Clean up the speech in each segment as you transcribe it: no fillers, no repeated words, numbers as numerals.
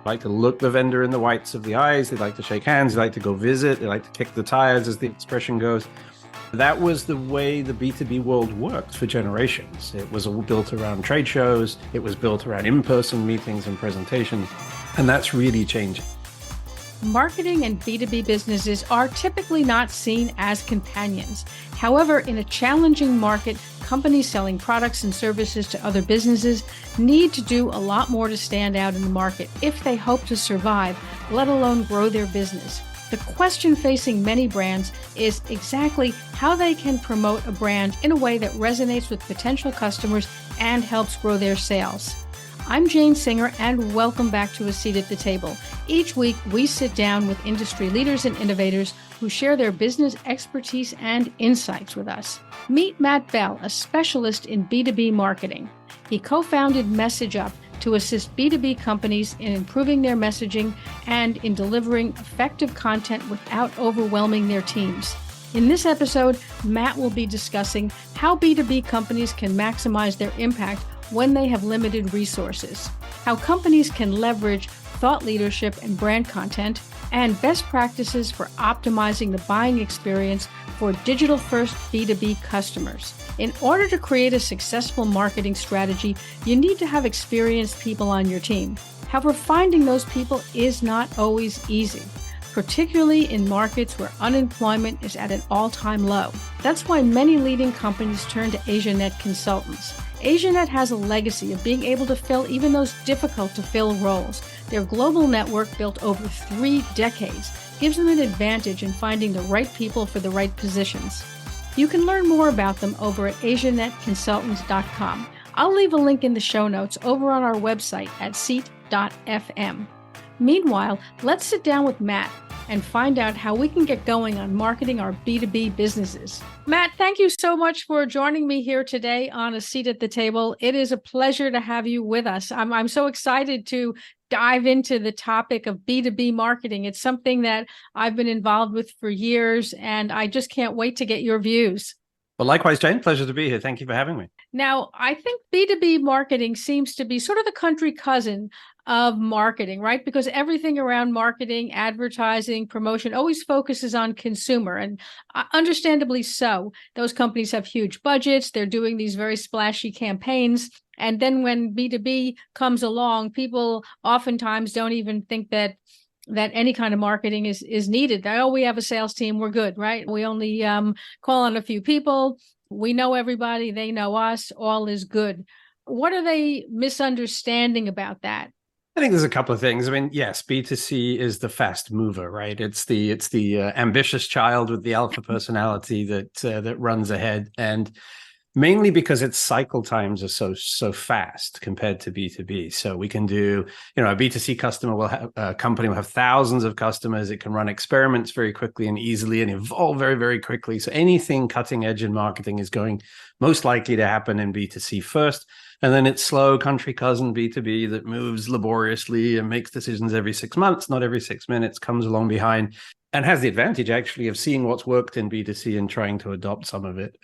like to look the vendor in the whites of the eyes. They like to shake hands. They like to go visit. They like to kick the tires, as the expression goes. That was the way the B2B world worked for generations. It was all built around trade shows. It was built around in-person meetings and presentations. And that's really changing. Marketing and B2B businesses are typically not seen as companions. However, in a challenging market, companies selling products and services to other businesses need to do a lot more to stand out in the market if they hope to survive, let alone grow their business. The question facing many brands is exactly how they can promote a brand in a way that resonates with potential customers and helps grow their sales. I'm Jane Singer, and welcome back to A Seat at the Table. Each week, we sit down with industry leaders and innovators who share their business expertise and insights with us. Meet Matt Bell, a specialist in B2B marketing. He co-founded MessageUp to assist B2B companies in improving their messaging and in delivering effective content without overwhelming their teams. In this episode, Matt will be discussing how B2B companies can maximize their impact when they have limited resources, how companies can leverage thought leadership and brand content, and best practices for optimizing the buying experience for digital-first B2B customers. In order to create a successful marketing strategy, you need to have experienced people on your team. However, finding those people is not always easy, particularly in markets where unemployment is at an all-time low. That's why many leading companies turn to AsiaNet consultants. AsiaNet has a legacy of being able to fill even those difficult-to-fill roles. Their global network, built over 3 decades, gives them an advantage in finding the right people for the right positions. You can learn more about them over at asianetconsultants.com. I'll leave a link in the show notes over on our website at seat.fm. Meanwhile, let's sit down with Matt and find out how we can get going on marketing our B2B businesses. Matt, thank you so much for joining me here today on A Seat at the Table. It is a pleasure to have you with us. I'm so excited to dive into the topic of B2B marketing. It's something that I've been involved with for years, and I just can't wait to get your views. Well, likewise, Jane, pleasure to be here. Thank you for having me. Now, I think B2B marketing seems to be sort of the country cousin of marketing, right? Because everything around marketing, advertising, promotion always focuses on consumer, and understandably so. Those companies have huge budgets. They're doing these very splashy campaigns. And then when B2B comes along, people oftentimes don't even think that any kind of marketing is needed. Oh, we have a sales team, we're good, right? We only call on a few people. We know everybody, they know us, all is good. What are they misunderstanding about that? I think there's a couple of things. I mean, yes, B2C is the fast mover, right? It's the ambitious child with the alpha personality that runs ahead, and mainly because its cycle times are so fast compared to B2B. So we can do, a B2C company will have thousands of customers. It can run experiments very quickly and easily and evolve very, very quickly. So anything cutting edge in marketing is going most likely to happen in B2C first. And then it's slow country cousin B2B that moves laboriously and makes decisions every 6 months, not every 6 minutes, comes along behind and has the advantage actually of seeing what's worked in B2C and trying to adopt some of it.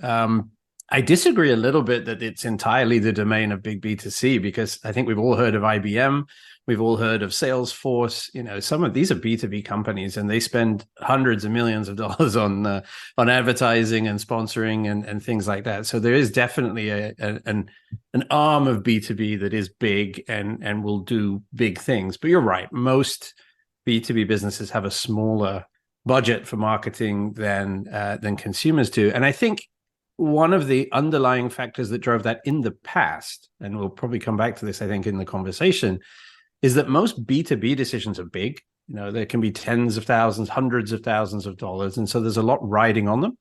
I disagree a little bit that it's entirely the domain of big B2C, because I think we've all heard of IBM. We've all heard of Salesforce. Some of these are B2B companies, and they spend hundreds of millions of dollars on advertising and sponsoring and things like that. So there is definitely an arm of B2B that is big and will do big things. But you're right. Most B2B businesses have a smaller budget for marketing than consumers do. And I think one of the underlying factors that drove that in the past, and we'll probably come back to this, I think, in the conversation, is that most B2B decisions are big. There can be tens of thousands, hundreds of thousands of dollars. And so there's a lot riding on them.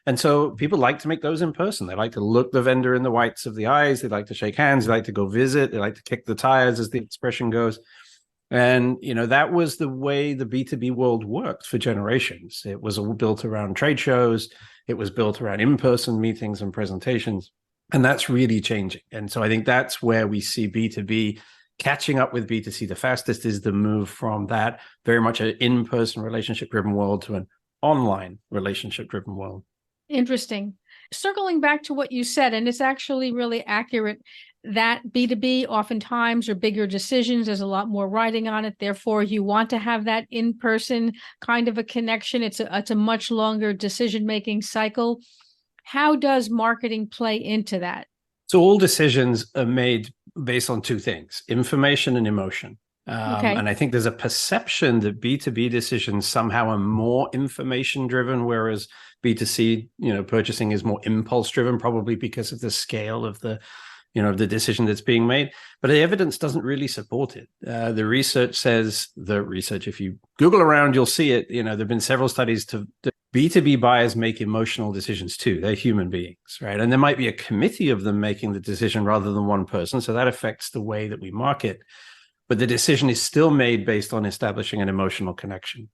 And so people like to make those in person. They like to look the vendor in the whites of the eyes. They like to shake hands. They like to go visit. They like to kick the tires, as the expression goes. And, that was the way the B2B world worked for generations. It was all built around trade shows. It was built around in-person meetings and presentations. And that's really changing. And so I think that's where we see B2B catching up with B2C the fastest, is the move from that very much an in-person relationship-driven world to an online relationship-driven world. Interesting. Circling back to what you said, and it's actually really accurate, that B2B oftentimes are bigger decisions. There's a lot more writing on it. Therefore, you want to have that in-person kind of a connection. It's a much longer decision-making cycle. How does marketing play into that? So all decisions are made based on two things: information and emotion. Okay. And I think there's a perception that B2B decisions somehow are more information driven, whereas B2C, purchasing is more impulse driven, probably because of the scale of the decision that's being made. But the evidence doesn't really support it. The research says, if you Google around, you'll see it. There've been several studies to B2B buyers make emotional decisions too. They're human beings, right? And there might be a committee of them making the decision rather than one person. So that affects the way that we market. But the decision is still made based on establishing an emotional connection.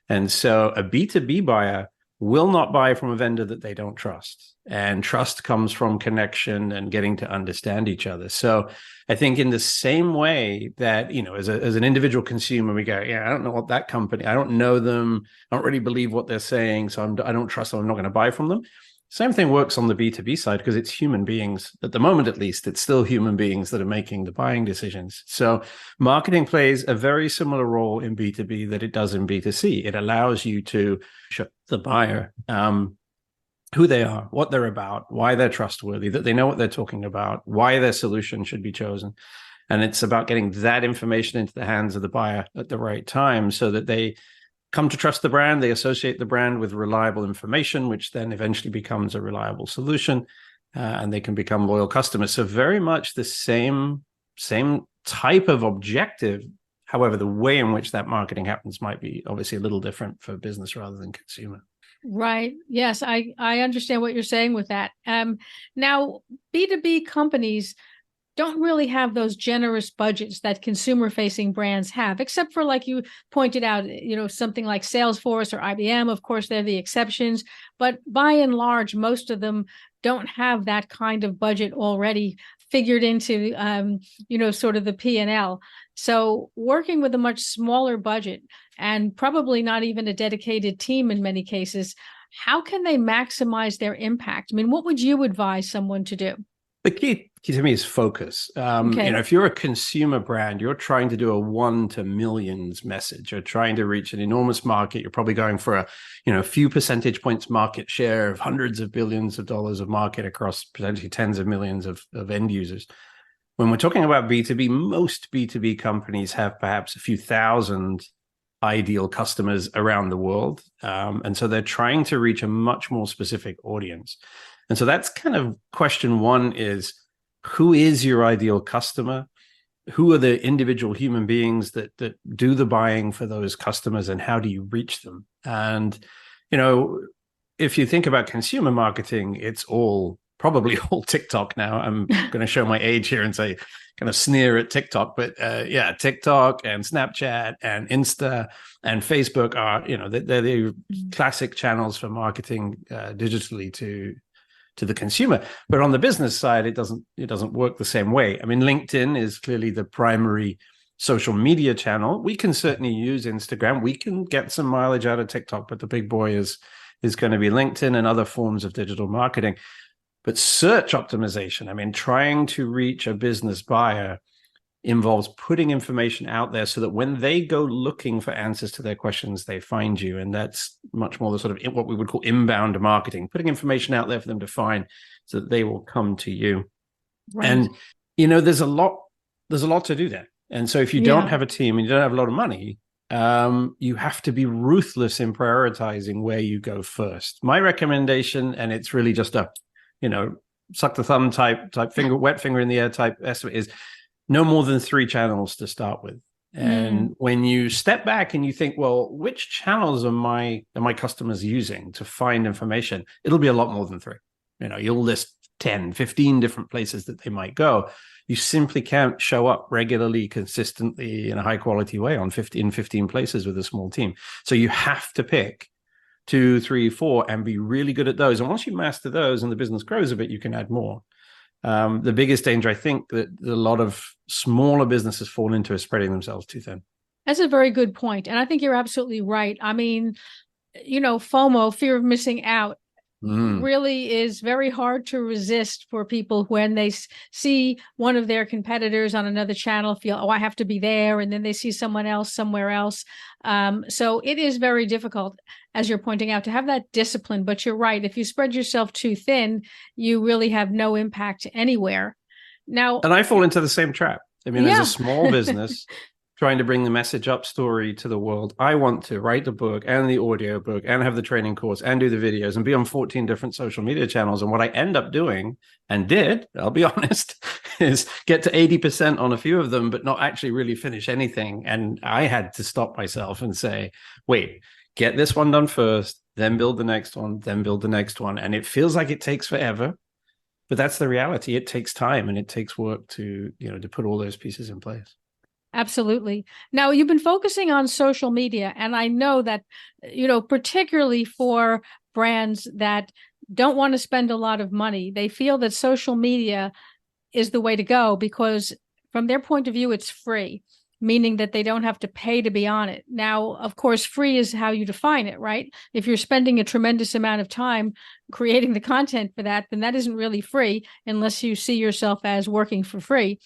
And so a B2B buyer will not buy from a vendor that they don't trust. And trust comes from connection and getting to understand each other. So I think in the same way that, as an individual consumer, we go, yeah, I don't know what that company, I don't know them, I don't really believe what they're saying, so I don't trust them, I'm not going to buy from them. Same thing works on the B2B side, because it's human beings, at the moment at least, it's still human beings that are making the buying decisions. So marketing plays a very similar role in B2B that it does in B2C. It allows you to show the buyer who they are, what they're about, why they're trustworthy, that they know what they're talking about, why their solution should be chosen. And it's about getting that information into the hands of the buyer at the right time so that they come to trust the brand. They associate the brand with reliable information, which then eventually becomes a reliable solution, and they can become loyal customers. So very much the same type of objective. However, the way in which that marketing happens might be obviously a little different for business rather than consumer. Right. Yes, I understand what you're saying with that. Now, B2B companies don't really have those generous budgets that consumer-facing brands have, except for, like you pointed out, something like Salesforce or IBM. Of course, they're the exceptions, but by and large, most of them don't have that kind of budget already figured into, sort of the P&L. So working with a much smaller budget and probably not even a dedicated team in many cases, how can they maximize their impact? I mean, what would you advise someone to do? The key to me is focus. Okay. If you're a consumer brand, you're trying to do a 1 to millions message. You're trying to reach an enormous market. You're probably going for a few percentage points market share of hundreds of billions of dollars of market across potentially tens of millions of end users. When we're talking about B2B, most B2B companies have perhaps a few thousand ideal customers around the world. And so they're trying to reach a much more specific audience. And so that's kind of question one is, who is your ideal customer? Who are the individual human beings that do the buying for those customers, and how do you reach them? And, if you think about consumer marketing, it's probably all TikTok now. I'm going to show my age here and say, kind of sneer at TikTok, but TikTok and Snapchat and Insta and Facebook are, they're the classic channels for marketing digitally to the consumer. But on the business side, it doesn't work the same way. I mean, LinkedIn is clearly the primary social media channel. We can certainly use Instagram. We can get some mileage out of TikTok, but the big boy is going to be LinkedIn and other forms of digital marketing. But search optimization, I mean, trying to reach a business buyer involves putting information out there so that when they go looking for answers to their questions, they find you. And that's much more the sort of what we would call inbound marketing, putting information out there for them to find so that they will come to you. Right. And, there's a lot to do there. And so if you don't have a team and you don't have a lot of money, you have to be ruthless in prioritizing where you go first. My recommendation, and it's really just a, suck the thumb type wet finger in the air type estimate, is no more than 3 channels to start with. And when you step back and you think, well, which channels are my customers using to find information? It'll be a lot more than 3. You'll list 10, 15 different places that they might go. You simply can't show up regularly, consistently in a high quality way on 15 places with a small team. So you have to pick 2, 3, 4 and be really good at those. And once you master those and the business grows a bit, you can add more. The biggest danger, I think, that a lot of smaller businesses fall into is spreading themselves too thin. That's a very good point. And I think you're absolutely right. I mean, FOMO, fear of missing out, Mm. really is very hard to resist for people when they see one of their competitors on another channel, feel, oh, I have to be there. And then they see someone else somewhere else. So it is very difficult, as you're pointing out, to have that discipline. But you're right. If you spread yourself too thin, you really have no impact anywhere. Now, And I fall into the same trap. I mean, as a yeah. small business trying to bring the MessageUp story to the world, I want to write the book and the audio book and have the training course and do the videos and be on 14 different social media channels. And what I end up doing, and did, I'll be honest, is get to 80% on a few of them, but not actually really finish anything. And I had to stop myself and say, wait, get this one done first, then build the next one, then build the next one. And it feels like it takes forever. But that's the reality. It takes time and it takes work to, to put all those pieces in place. Absolutely. Now, you've been focusing on social media, and I know that, particularly for brands that don't want to spend a lot of money, they feel that social media is the way to go because from their point of view, it's free, meaning that they don't have to pay to be on it. Now, of course, free is how you define it, right? If you're spending a tremendous amount of time creating the content for that, then that isn't really free unless you see yourself as working for free.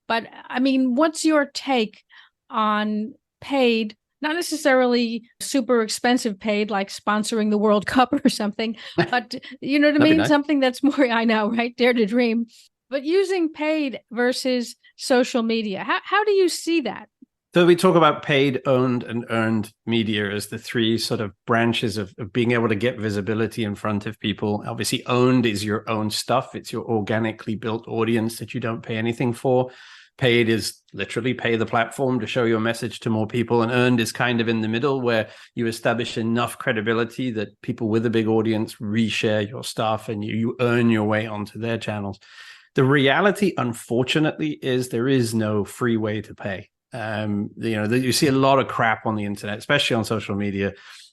But I mean, what's your take on paid, not necessarily super expensive paid, like sponsoring the World Cup or something, but you know what I mean? Nice. Something that's more, I know, right? Dare to dream. But using paid versus social media, how do you see that? So we talk about paid, owned, and earned media as the three sort of branches of being able to get visibility in front of people. Obviously, owned is your own stuff. It's your organically built audience that you don't pay anything for. Paid is literally pay the platform to show your message to more people. And earned is kind of in the middle where you establish enough credibility that people with a big audience reshare your stuff and you earn your way onto their channels. The reality, unfortunately, is there is no free way to pay. You see a lot of crap on the internet, especially on social media.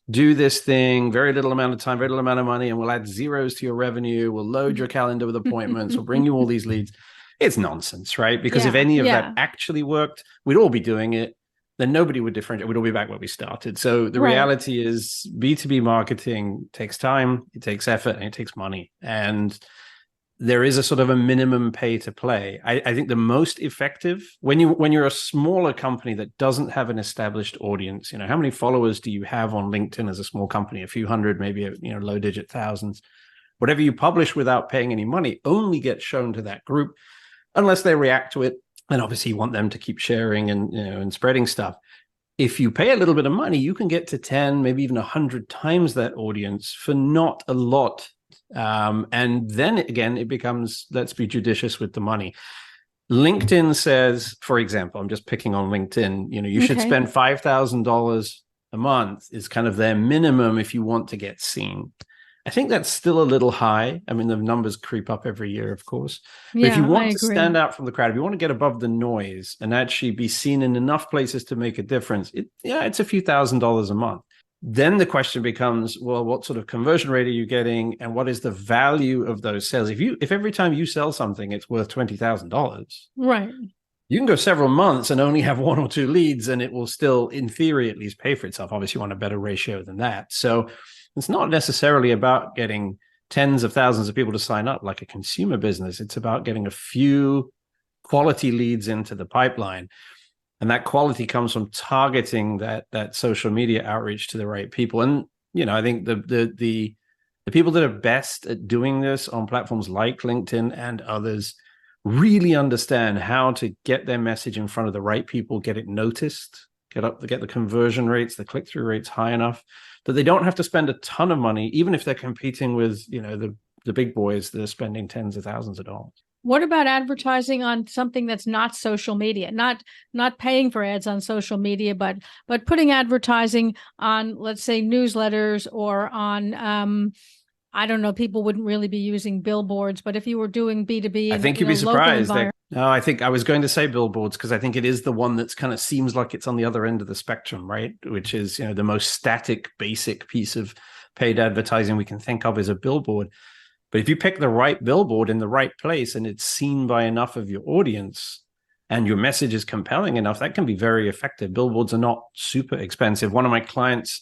Do this thing, very little amount of time, very little amount of money, and we'll add zeros to your revenue. We'll load your calendar with appointments. We'll bring you all these leads. It's nonsense, right? Because if any of that actually worked, we'd all be doing it. Then nobody would differentiate. We'd all be back where we started. So the reality is B2B marketing takes time, it takes effort, and it takes money. And there is a sort of a minimum pay to play. I think the most effective when you're a smaller company that doesn't have an established audience, how many followers do you have on LinkedIn as a small company? A few hundred, maybe low digit thousands. Whatever you publish without paying any money only gets shown to that group unless they react to it. And obviously you want them to keep sharing and spreading stuff. If you pay a little bit of money, you can get to 10, maybe even 100 times that audience for not a lot. And then again, it becomes, let's be judicious with the money. LinkedIn says, for example, I'm just picking on LinkedIn, you should spend $5,000 a month is kind of their minimum if you want to get seen. I think that's still a little high. I mean, the numbers creep up every year, of course. But if you want to stand out from the crowd, if you want to get above the noise and actually be seen in enough places to make a difference, it's a few $1,000s a month. Then the question becomes, well, what sort of conversion rate are you getting? And what is the value of those sales? If every time you sell something, it's worth $20,000, right? You can go several months and only have one or two leads, and it will still, in theory, at least pay for itself. Obviously, you want a better ratio than that. So it's not necessarily about getting tens of thousands of people to sign up like a consumer business. It's about getting a few quality leads into the pipeline. And that quality comes from targeting that social media outreach to the right people. And, I think the people that are best at doing this on platforms like LinkedIn and others really understand how to get their message in front of the right people, get it noticed, get the conversion rates, the click-through rates high enough that they don't have to spend a ton of money, even if they're competing with, the big boys that are spending tens of thousands of dollars. What about advertising on something that's not social media, not paying for ads on social media, but putting advertising on, let's say, newsletters or on, I don't know, people wouldn't really be using billboards, but if you were doing B2B, I think you'd be surprised. No, I think I was going to say billboards because I think it is the one that's kind of seems like it's on the other end of the spectrum, right? Which is, the most static, basic piece of paid advertising we can think of is a billboard. But if you pick the right billboard in the right place and it's seen by enough of your audience and your message is compelling enough, that can be very effective. Billboards are not super expensive. One of my clients,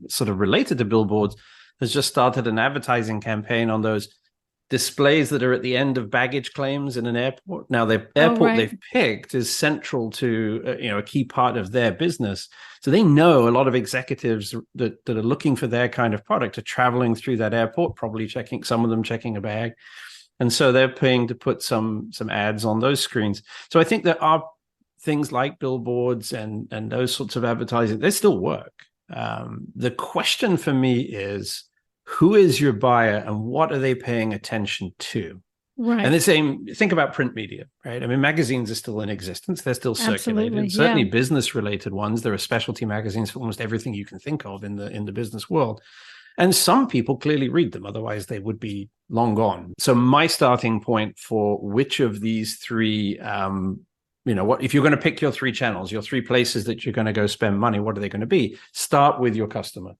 sort of related to billboards, has just started an advertising campaign on those displays that are at the end of baggage claims in an airport. Now, the airport they've picked is central to a key part of their business. So they know a lot of executives that are looking for their kind of product are traveling through that airport, probably some of them checking a bag. And so they're paying to put some ads on those screens. So I think there are things like billboards and those sorts of advertising. They still work. The question for me is, who is your buyer and what are they paying attention to? Right. And the same, think about print media, right? I mean, magazines are still in existence. They're still circulated. Absolutely, Certainly business related ones. There are specialty magazines for almost everything you can think of in the business world. And some people clearly read them. Otherwise, they would be long gone. So my starting point for which of these three, if you're going to pick your three channels, your three places that you're going to go spend money, what are they going to be? Start with your customer.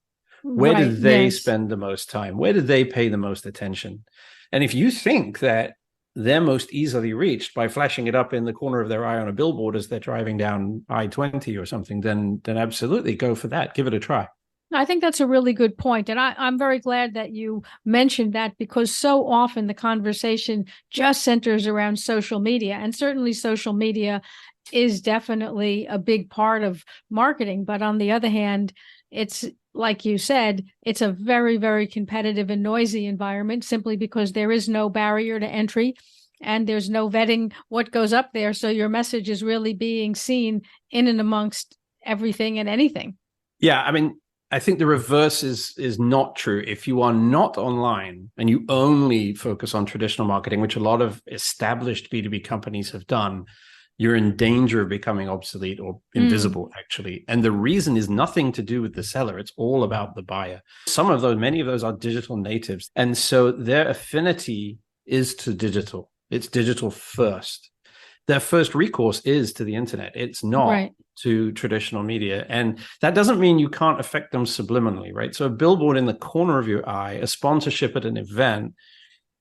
Where do they spend the most time? Where do they pay the most attention? And if you think that they're most easily reached by flashing it up in the corner of their eye on a billboard as they're driving down I-20 or something, then absolutely go for that. Give it a try. I think that's a really good point. And I'm very glad that you mentioned that, because so often the conversation just centers around social media. And certainly social media is definitely a big part of marketing. But on the other hand, it's like you said, it's a very, very competitive and noisy environment simply because there is no barrier to entry and there's no vetting what goes up there. So your message is really being seen in and amongst everything and anything. Yeah, I mean, I think the reverse is not true. If you are not online and you only focus on traditional marketing, which a lot of established B2B companies have done, you're in danger of becoming obsolete or invisible, actually. And the reason is nothing to do with the seller. It's all about the buyer. Many of those are digital natives. And so their affinity is to digital. It's digital first. Their first recourse is to the internet. It's not to traditional media. And that doesn't mean you can't affect them subliminally, right? So a billboard in the corner of your eye, a sponsorship at an event,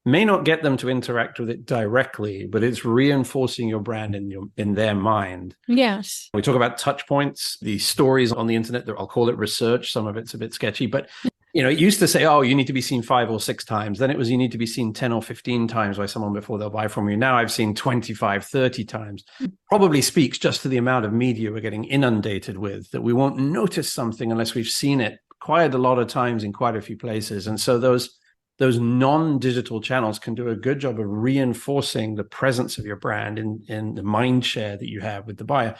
may not get them to interact with it directly, but it's reinforcing your brand in their mind. Yes. We talk about touch points, the stories on the internet. I'll call it research. Some of it's a bit sketchy, but it used to say, oh, you need to be seen 5 or 6 times. Then it was, you need to be seen 10 or 15 times by someone before they'll buy from you. Now I've seen 25, 30 times. Probably speaks just to the amount of media we're getting inundated with, that we won't notice something unless we've seen it quite a lot of times in quite a few places. And so those non-digital channels can do a good job of reinforcing the presence of your brand in the mind share that you have with the buyer.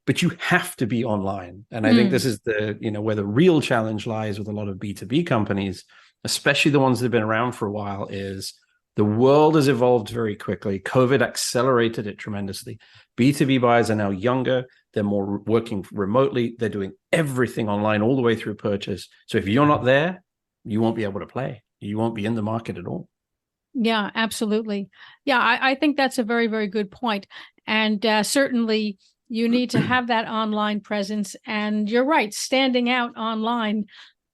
But you have to be online. And I think this is where the real challenge lies with a lot of B2B companies, especially the ones that have been around for a while, is the world has evolved very quickly. COVID accelerated it tremendously. B2B buyers are now younger. They're more working remotely. They're doing everything online all the way through purchase. So if you're not there, you won't be able to play. You won't be in the market at all. Yeah, absolutely. Yeah, I think that's a very, very good point. And certainly you need to have that online presence. And you're right, standing out online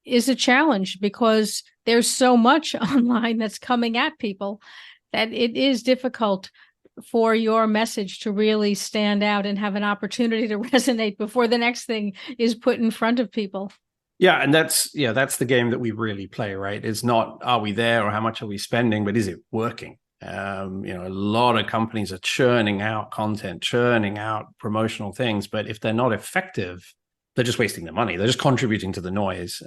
is a challenge because there's so much online that's coming at people that it is difficult for your message to really stand out and have an opportunity to resonate before the next thing is put in front of people. Yeah, and that's the game that we really play, right? It's not, are we there or how much are we spending, but is it working? A lot of companies are churning out content, churning out promotional things, but if they're not effective, they're just wasting their money. They're just contributing to the noise.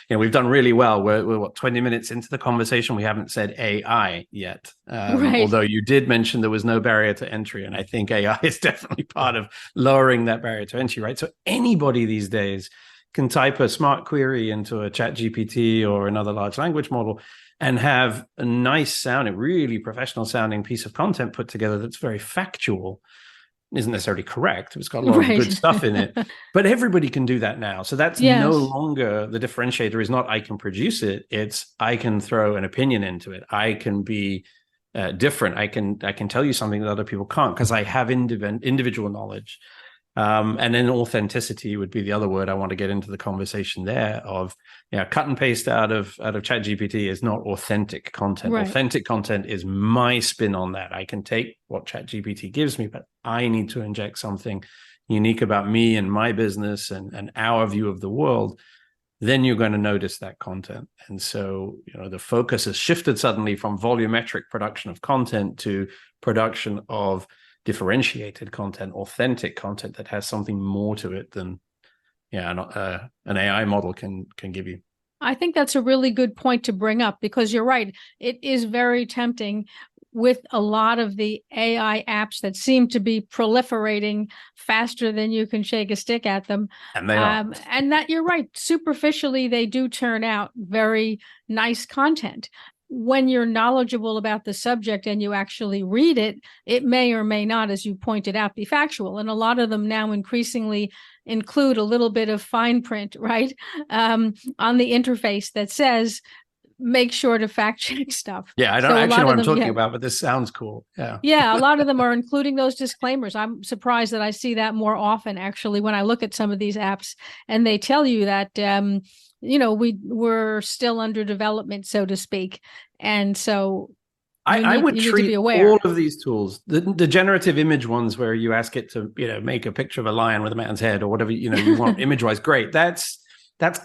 We've done really well. We're 20 minutes into the conversation. We haven't said AI yet, although you did mention there was no barrier to entry. And I think AI is definitely part of lowering that barrier to entry, right? So anybody these days can type a smart query into a ChatGPT or another large language model and have a nice sounding, really professional sounding piece of content put together that's very factual. Isn't necessarily correct. It's got a lot of good stuff in it, but everybody can do that now. So that's no longer the differentiator. Is not I can produce it. It's I can throw an opinion into it. I can be different. I can tell you something that other people can't because I have individual knowledge. And then authenticity would be the other word I want to get into the conversation there of, cut and paste out of ChatGPT is not authentic content. Right. Authentic content is my spin on that. I can take what ChatGPT gives me, but I need to inject something unique about me and my business and our view of the world. then you're going to notice that content. And so, the focus has shifted suddenly from volumetric production of content to production of differentiated content, authentic content that has something more to it than an AI model can give you. I think that's a really good point to bring up, because you're right. It is very tempting with a lot of the AI apps that seem to be proliferating faster than you can shake a stick at them. And they are. And that you're right. Superficially, they do turn out very nice content. When you're knowledgeable about the subject and you actually read it, it may or may not, as you pointed out, be factual. And a lot of them now increasingly include a little bit of fine print, right, on the interface that says, make sure to fact check stuff. Yeah, I don't actually know what I'm talking about, but this sounds cool. Yeah. Yeah, a lot of them are including those disclaimers. I'm surprised that I see that more often, actually, when I look at some of these apps, and they tell you that, we're still under development, so to speak. And so I would treat all of these tools, the generative image ones where you ask it to, make a picture of a lion with a man's head or whatever, you want image-wise, great. That's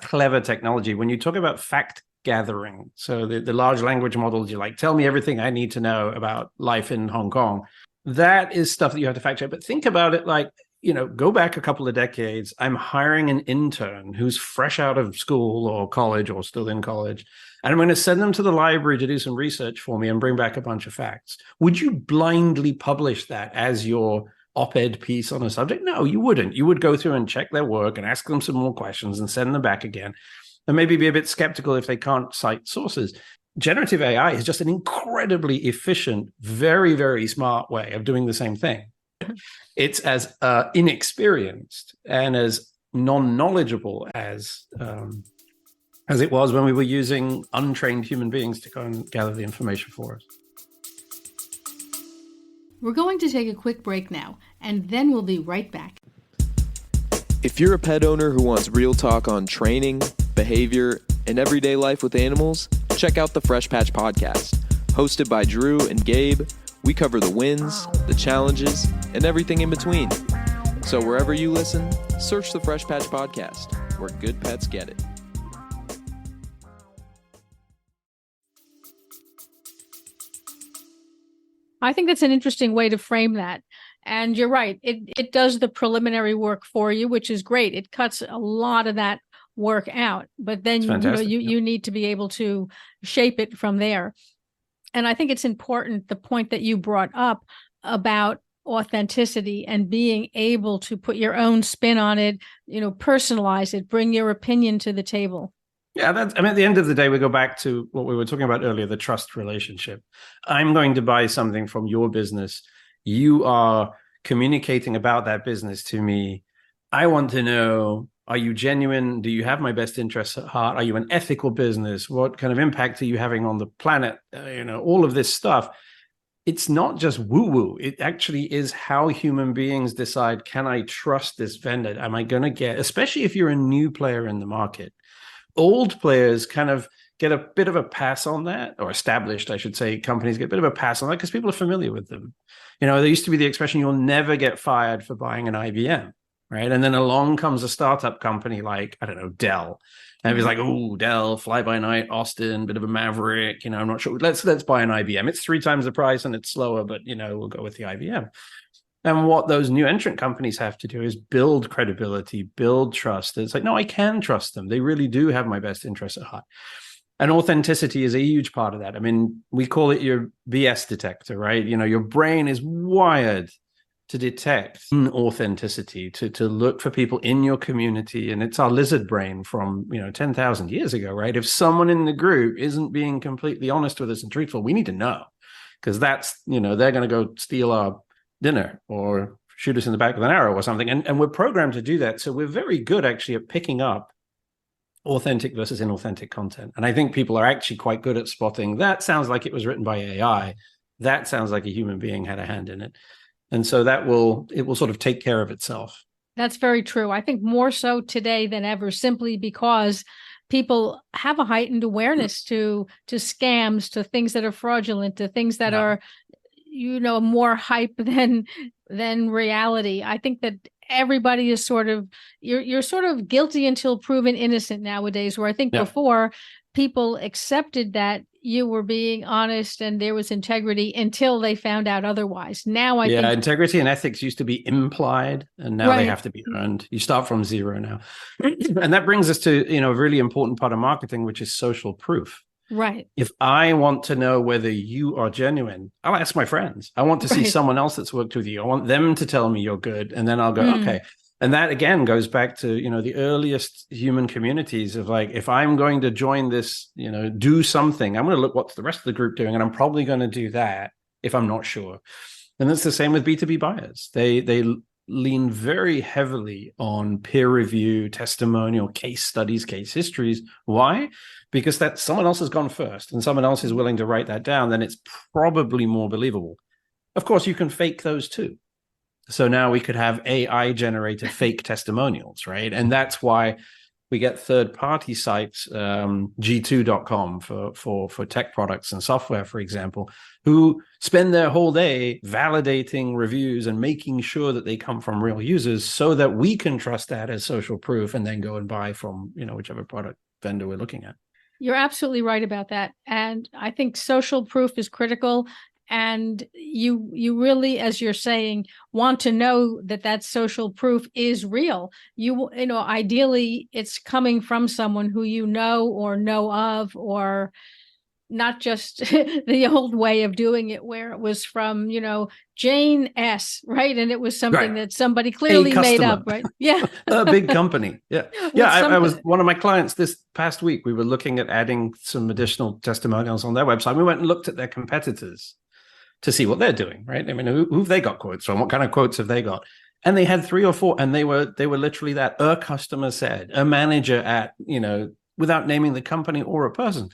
clever technology. When you talk about fact gathering, so the large language models, you're like, tell me everything I need to know about life in Hong Kong. That is stuff that you have to fact check. But think about it like, go back a couple of decades. I'm hiring an intern who's fresh out of school or college or still in college, and I'm going to send them to the library to do some research for me and bring back a bunch of facts. Would you blindly publish that as your op-ed piece on a subject? No, you wouldn't. You would go through and check their work and ask them some more questions and send them back again, and maybe be a bit skeptical if they can't cite sources. Generative AI is just an incredibly efficient, very, very smart way of doing the same thing. It's as inexperienced and as non-knowledgeable as it was when we were using untrained human beings to go and gather the information for us. We're going to take a quick break now, and then we'll be right back. If you're a pet owner who wants real talk on training, behavior, and everyday life with animals, check out the Fresh Patch Podcast. Hosted by Drew and Gabe, we cover the wins, the challenges, and everything in between. So wherever you listen, search the Fresh Patch Podcast, where good pets get it. I think that's an interesting way to frame that. And you're right. It does the preliminary work for you, which is great. It cuts a lot of that work out. But then you need to be able to shape it from there. And I think it's important, the point that you brought up about authenticity and being able to put your own spin on it, personalize it, bring your opinion to the table. Yeah, at the end of the day, we go back to what we were talking about earlier, the trust relationship. I'm going to buy something from your business. You are communicating about that business to me. I want to know, are you genuine? Do you have my best interests at heart? Are you an ethical business? What kind of impact are you having on the planet? All of this stuff. It's not just woo-woo. It actually is how human beings decide, can I trust this vendor? Am I going to get, especially if you're a new player in the market. Old players kind of get a bit of a pass on that, or established, I should say, companies get a bit of a pass on that because people are familiar with them. There used to be the expression, you'll never get fired for buying an IBM, right? And then along comes a startup company like, I don't know, Dell. And it was like, oh, Dell, fly by night, Austin, bit of a maverick, I'm not sure. Let's buy an IBM. It's 3 times the price and it's slower, but, we'll go with the IBM. And what those new entrant companies have to do is build credibility, build trust. It's like, no, I can trust them. They really do have my best interests at heart. And authenticity is a huge part of that. We call it your BS detector, right? Your brain is wired to detect inauthenticity, to look for people in your community. And it's our lizard brain from, 10,000 years ago, right? If someone in the group isn't being completely honest with us and truthful, we need to know, because that's, they're going to go steal our dinner or shoot us in the back with an arrow or something. And we're programmed to do that. So we're very good actually at picking up authentic versus inauthentic content. And I think people are actually quite good at spotting, that sounds like it was written by AI. That sounds like a human being had a hand in it. And so it will sort of take care of itself. That's very true. I think more so today than ever, simply because people have a heightened awareness to scams, to things that are fraudulent, to things that are, more hype than reality. I think that everybody is sort of, you're sort of guilty until proven innocent nowadays, where I think Yeah. before people accepted that you were being honest and there was integrity until they found out otherwise. Now I think integrity and ethics used to be implied, and now they Right. have to be earned. You start from zero now. And that brings us to, a really important part of marketing, which is social proof. Right. If I want to know whether you are genuine, I'll ask my friends. I want to see Right. someone else that's worked with you. I want them to tell me you're good. And then I'll go, Mm. okay. And that again goes back to, the earliest human communities of like, if I'm going to join this, do something, I'm going to look what's the rest of the group doing. And I'm probably going to do that if I'm not sure. And that's the same with B2B buyers. They lean very heavily on peer review, testimonial, case studies, case histories. Why? Because that someone else has gone first and someone else is willing to write that down, then it's probably more believable. Of course, you can fake those too. So now we could have AI generated fake testimonials, right? And that's why we get third-party sites, G2.com for tech products and software, for example, who spend their whole day validating reviews and making sure that they come from real users so that we can trust that as social proof and then go and buy from, whichever product vendor we're looking at. You're absolutely right about that. And I think social proof is critical. And you really, as you're saying, want to know that social proof is real. Ideally, it's coming from someone who you know or know of, or not just the old way of doing it where it was from, Jane S., right? And it was something that somebody clearly made up, right? Yeah. A big company. Yeah. Yeah. I was one of my clients this past week. We were looking at adding some additional testimonials on their website. We went and looked at their competitors to see what they're doing, right? I mean, who've they got quotes from? What kind of quotes have they got? And they had 3 or 4, and they were literally that. A customer said, a manager at, without naming the company or a person.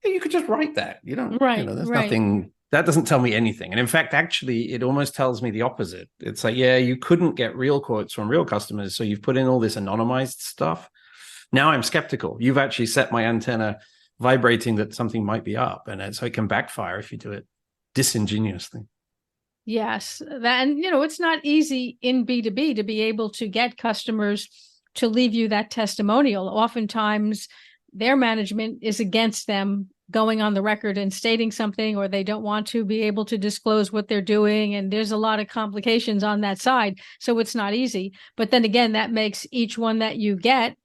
You could just write that. You don't, there's nothing, that doesn't tell me anything. And in fact, actually, it almost tells me the opposite. It's like, yeah, you couldn't get real quotes from real customers, so you've put in all this anonymized stuff. Now I'm skeptical. You've actually set my antenna vibrating that something might be up, and so it can backfire if you do it disingenuously. Yes. And, it's not easy in B2B to be able to get customers to leave you that testimonial. Oftentimes, their management is against them going on the record and stating something, or they don't want to be able to disclose what they're doing. And there's a lot of complications on that side. So it's not easy. But then again, that makes each one that you get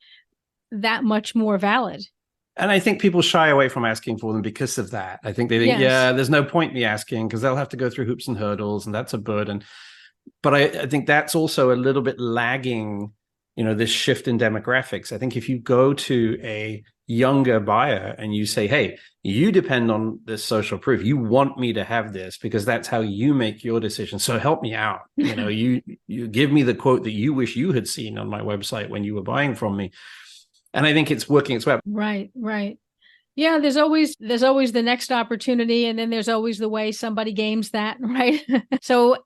that much more valid. And I think people shy away from asking for them because of that. I think they think, there's no point me asking because they'll have to go through hoops and hurdles, and that's a burden. But I think that's also a little bit lagging, this shift in demographics. I think if you go to a younger buyer and you say, hey, you depend on this social proof. You want me to have this because that's how you make your decision. So help me out. You give me the quote that you wish you had seen on my website when you were buying from me. And I think it's working its way. Right. Yeah, there's always the next opportunity, and then there's always the way somebody games that, right? So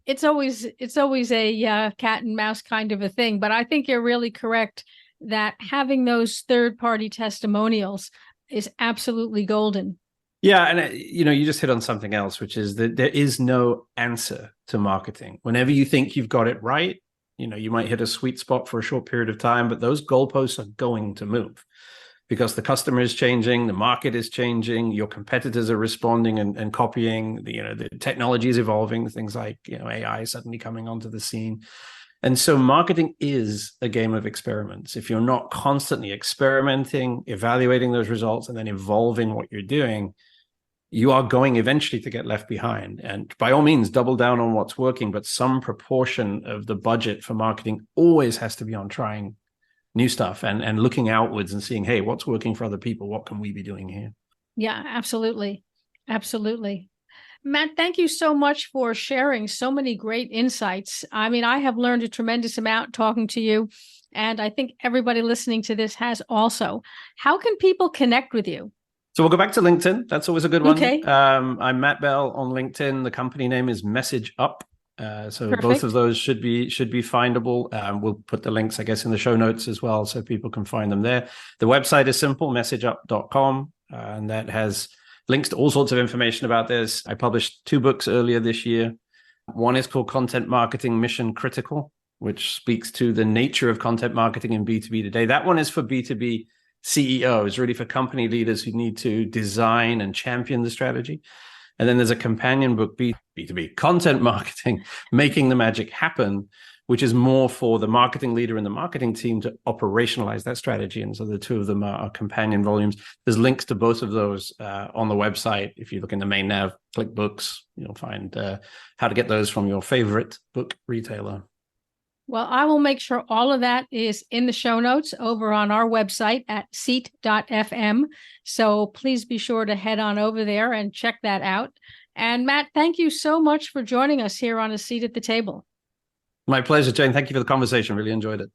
it's always a cat and mouse kind of a thing. But I think you're really correct that having those third-party testimonials is absolutely golden. Yeah, and you just hit on something else, which is that there is no answer to marketing. Whenever you think you've got it right, you might hit a sweet spot for a short period of time, but those goalposts are going to move because the customer is changing, the market is changing, your competitors are responding and copying, the technology is evolving, things like, AI suddenly coming onto the scene. And so marketing is a game of experiments. If you're not constantly experimenting, evaluating those results, and then evolving what you're doing, you are going eventually to get left behind. And by all means, double down on what's working, but some proportion of the budget for marketing always has to be on trying new stuff and looking outwards and seeing, hey, what's working for other people? What can we be doing here? Yeah, absolutely. Absolutely. Matt, thank you so much for sharing so many great insights. I mean, I have learned a tremendous amount talking to you, and I think everybody listening to this has also. How can people connect with you? So we'll go back to LinkedIn. That's always a good one. Okay. I'm Matt Bell on LinkedIn. The company name is MessageUp. So Perfect. Both of those should be findable. We'll put the links, I guess, in the show notes as well, so people can find them there. The website is simple, MessageUp.com, and that has links to all sorts of information about this. I published 2 books earlier this year. One is called Content Marketing Mission Critical, which speaks to the nature of content marketing in B2B today. That one is for B2B CEOs, really for company leaders who need to design and champion the strategy. And then there's a companion book, B2B Content Marketing, Making the Magic Happen, which is more for the marketing leader and the marketing team to operationalize that strategy. And so the two of them are companion volumes. There's links to both of those on the website. If you look in the main nav, click books, you'll find how to get those from your favorite book retailer. Well, I will make sure all of that is in the show notes over on our website at seat.fm. So please be sure to head on over there and check that out. And Matt, thank you so much for joining us here on A Seat at the Table. My pleasure, Jane. Thank you for the conversation. Really enjoyed it.